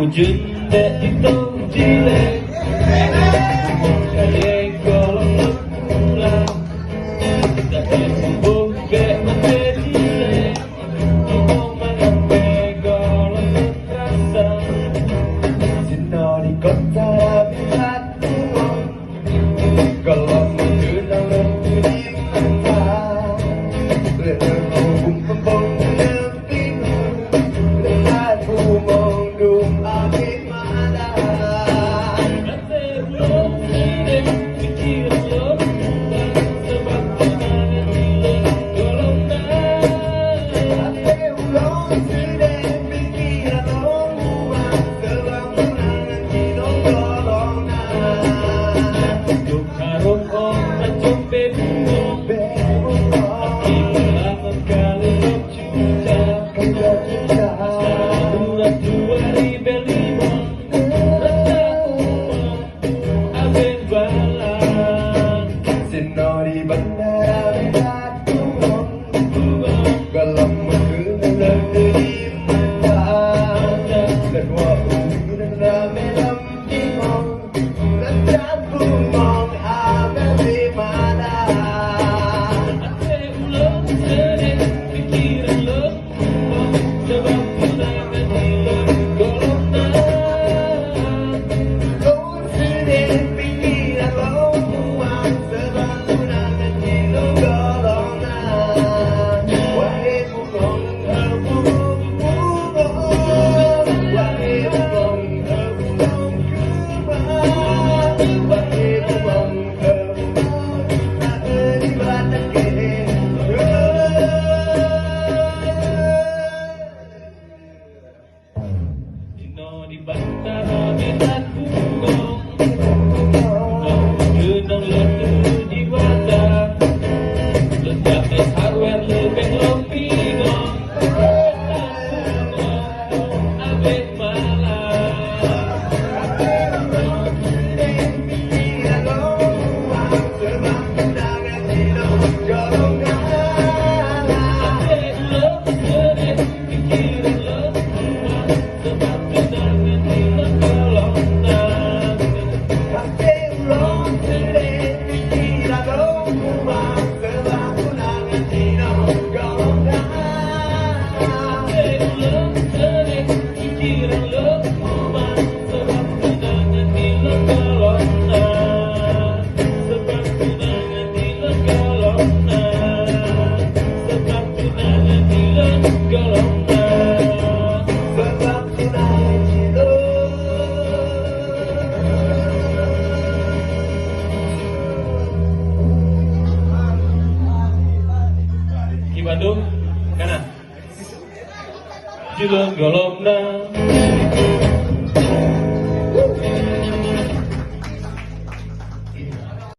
Jende itu jilek kaya golong pulang tak sembuh ke mati jilek ngomong golong terasa Cina di kota batu golong mengenal lebih mata Renung pembong nemping Lihat bumong dum abis di bandara Medan Bunggong Gunung letu di wadah Ledak es hardware lebih lompingong Abis malam Bandung, kanan. Julung golongna.